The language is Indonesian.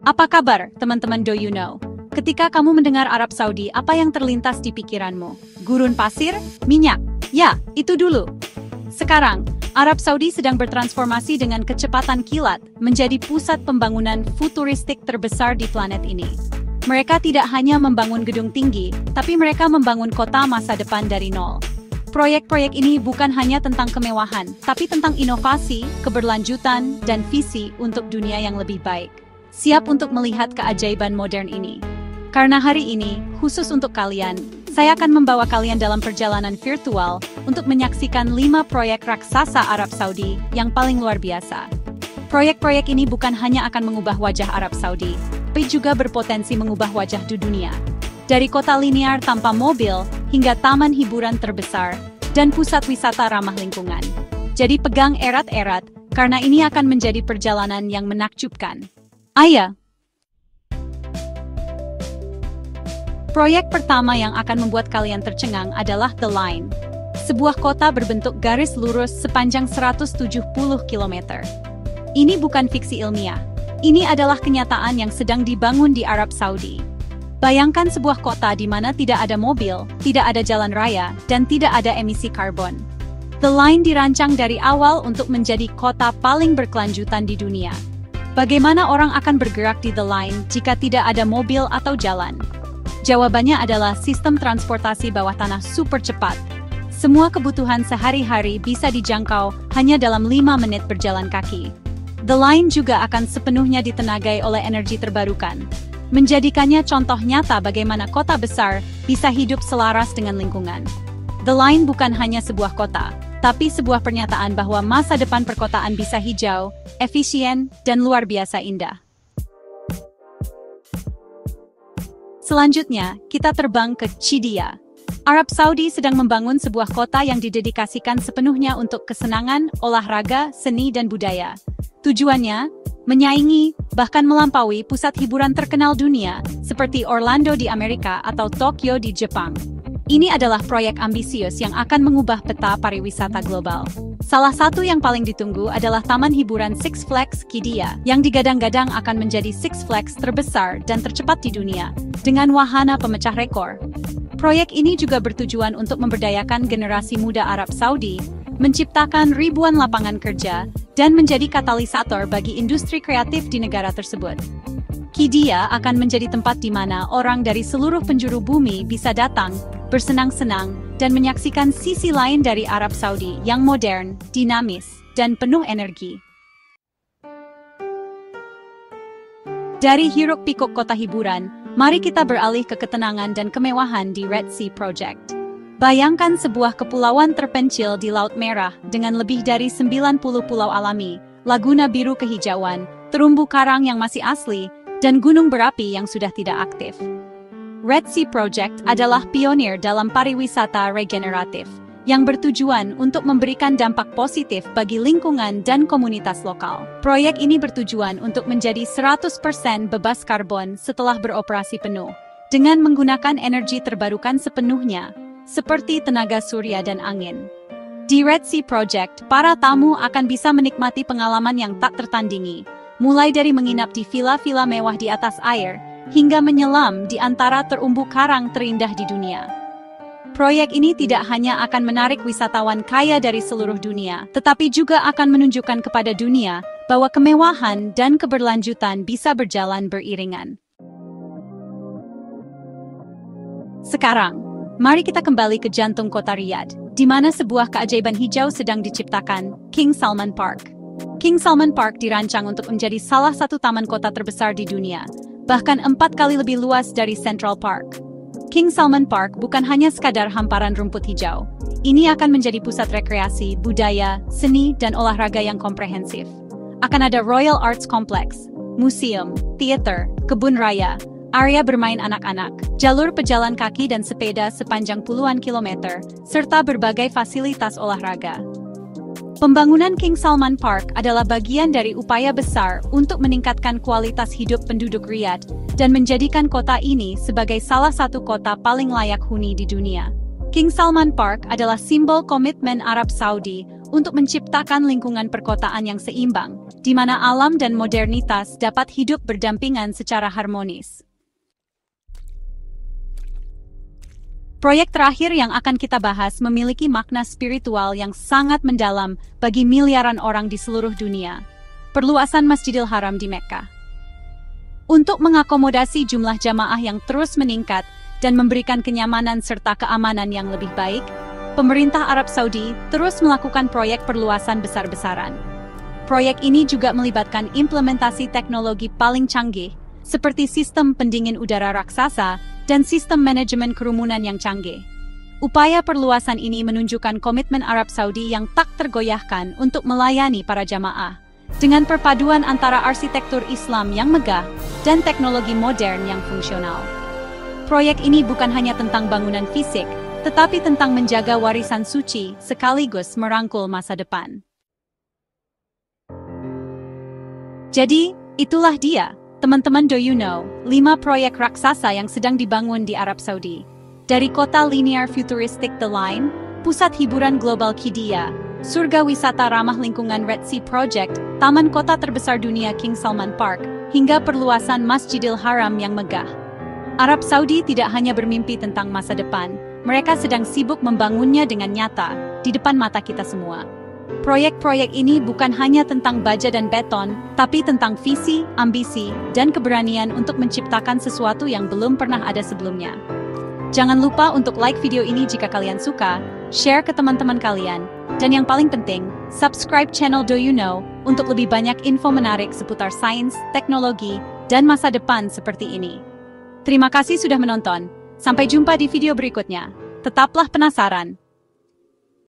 Apa kabar, teman-teman Do You Know? Ketika kamu mendengar Arab Saudi, apa yang terlintas di pikiranmu? Gurun pasir? Minyak? Ya, itu dulu. Sekarang, Arab Saudi sedang bertransformasi dengan kecepatan kilat menjadi pusat pembangunan futuristik terbesar di planet ini. Mereka tidak hanya membangun gedung tinggi, tapi mereka membangun kota masa depan dari nol. Proyek-proyek ini bukan hanya tentang kemewahan, tapi tentang inovasi, keberlanjutan, dan visi untuk dunia yang lebih baik. Siap untuk melihat keajaiban modern ini. Karena hari ini, khusus untuk kalian, saya akan membawa kalian dalam perjalanan virtual untuk menyaksikan 5 proyek raksasa Arab Saudi yang paling luar biasa. Proyek-proyek ini bukan hanya akan mengubah wajah Arab Saudi, tapi juga berpotensi mengubah wajah di dunia. Dari kota linear tanpa mobil, hingga taman hiburan terbesar, dan pusat wisata ramah lingkungan. Jadi pegang erat-erat, karena ini akan menjadi perjalanan yang menakjubkan. Ayo! Proyek pertama yang akan membuat kalian tercengang adalah The Line. Sebuah kota berbentuk garis lurus sepanjang 170 km. Ini bukan fiksi ilmiah. Ini adalah kenyataan yang sedang dibangun di Arab Saudi. Bayangkan sebuah kota di mana tidak ada mobil, tidak ada jalan raya, dan tidak ada emisi karbon. The Line dirancang dari awal untuk menjadi kota paling berkelanjutan di dunia. Bagaimana orang akan bergerak di The Line jika tidak ada mobil atau jalan? Jawabannya adalah sistem transportasi bawah tanah super cepat. Semua kebutuhan sehari-hari bisa dijangkau hanya dalam 5 menit berjalan kaki. The Line juga akan sepenuhnya ditenagai oleh energi terbarukan, menjadikannya contoh nyata bagaimana kota besar bisa hidup selaras dengan lingkungan. The Line bukan hanya sebuah kota, tapi sebuah pernyataan bahwa masa depan perkotaan bisa hijau, efisien, dan luar biasa indah. Selanjutnya, kita terbang ke Qiddiya. Arab Saudi sedang membangun sebuah kota yang didedikasikan sepenuhnya untuk kesenangan, olahraga, seni, dan budaya. Tujuannya, menyaingi, bahkan melampaui pusat hiburan terkenal dunia, seperti Orlando di Amerika atau Tokyo di Jepang. Ini adalah proyek ambisius yang akan mengubah peta pariwisata global. Salah satu yang paling ditunggu adalah taman hiburan Six Flags Qiddiya, yang digadang-gadang akan menjadi Six Flags terbesar dan tercepat di dunia, dengan wahana pemecah rekor. Proyek ini juga bertujuan untuk memberdayakan generasi muda Arab Saudi, menciptakan ribuan lapangan kerja, dan menjadi katalisator bagi industri kreatif di negara tersebut. Qiddiya akan menjadi tempat di mana orang dari seluruh penjuru bumi bisa datang, bersenang-senang, dan menyaksikan sisi lain dari Arab Saudi yang modern, dinamis, dan penuh energi. Dari hiruk-pikuk kota hiburan, mari kita beralih ke ketenangan dan kemewahan di Red Sea Project. Bayangkan sebuah kepulauan terpencil di Laut Merah dengan lebih dari 90 pulau alami, laguna biru kehijauan, terumbu karang yang masih asli, dan gunung berapi yang sudah tidak aktif. Red Sea Project adalah pionir dalam pariwisata regeneratif, yang bertujuan untuk memberikan dampak positif bagi lingkungan dan komunitas lokal. Proyek ini bertujuan untuk menjadi 100% bebas karbon setelah beroperasi penuh, dengan menggunakan energi terbarukan sepenuhnya, seperti tenaga surya dan angin. Di Red Sea Project, para tamu akan bisa menikmati pengalaman yang tak tertandingi, mulai dari menginap di villa-villa mewah di atas air, hingga menyelam di antara terumbu karang terindah di dunia. Proyek ini tidak hanya akan menarik wisatawan kaya dari seluruh dunia, tetapi juga akan menunjukkan kepada dunia bahwa kemewahan dan keberlanjutan bisa berjalan beriringan. Sekarang, mari kita kembali ke jantung kota Riyadh, di mana sebuah keajaiban hijau sedang diciptakan, King Salman Park. King Salman Park dirancang untuk menjadi salah satu taman kota terbesar di dunia, bahkan 4 kali lebih luas dari Central Park. King Salman Park bukan hanya sekadar hamparan rumput hijau. Ini akan menjadi pusat rekreasi, budaya, seni, dan olahraga yang komprehensif. Akan ada Royal Arts Complex, museum, teater, kebun raya, area bermain anak-anak, jalur pejalan kaki dan sepeda sepanjang puluhan kilometer, serta berbagai fasilitas olahraga. Pembangunan King Salman Park adalah bagian dari upaya besar untuk meningkatkan kualitas hidup penduduk Riyadh dan menjadikan kota ini sebagai salah satu kota paling layak huni di dunia. King Salman Park adalah simbol komitmen Arab Saudi untuk menciptakan lingkungan perkotaan yang seimbang, di mana alam dan modernitas dapat hidup berdampingan secara harmonis. Proyek terakhir yang akan kita bahas memiliki makna spiritual yang sangat mendalam bagi miliaran orang di seluruh dunia. Perluasan Masjidil Haram di Mekkah. Untuk mengakomodasi jumlah jamaah yang terus meningkat dan memberikan kenyamanan serta keamanan yang lebih baik, pemerintah Arab Saudi terus melakukan proyek perluasan besar-besaran. Proyek ini juga melibatkan implementasi teknologi paling canggih, seperti sistem pendingin udara raksasa dan sistem manajemen kerumunan yang canggih. Upaya perluasan ini menunjukkan komitmen Arab Saudi yang tak tergoyahkan untuk melayani para jamaah, dengan perpaduan antara arsitektur Islam yang megah dan teknologi modern yang fungsional. Proyek ini bukan hanya tentang bangunan fisik, tetapi tentang menjaga warisan suci sekaligus merangkul masa depan. Jadi, itulah dia, teman-teman, do you know, 5 proyek raksasa yang sedang dibangun di Arab Saudi. Dari kota linear futuristik The Line, pusat hiburan global Qiddiya, surga wisata ramah lingkungan Red Sea Project, taman kota terbesar dunia King Salman Park, hingga perluasan Masjidil Haram yang megah. Arab Saudi tidak hanya bermimpi tentang masa depan, mereka sedang sibuk membangunnya dengan nyata, di depan mata kita semua. Proyek-proyek ini bukan hanya tentang baja dan beton, tapi tentang visi, ambisi, dan keberanian untuk menciptakan sesuatu yang belum pernah ada sebelumnya. Jangan lupa untuk like video ini jika kalian suka, share ke teman-teman kalian, dan yang paling penting, subscribe channel Do You Know untuk lebih banyak info menarik seputar sains, teknologi, dan masa depan seperti ini. Terima kasih sudah menonton. Sampai jumpa di video berikutnya. Tetaplah penasaran.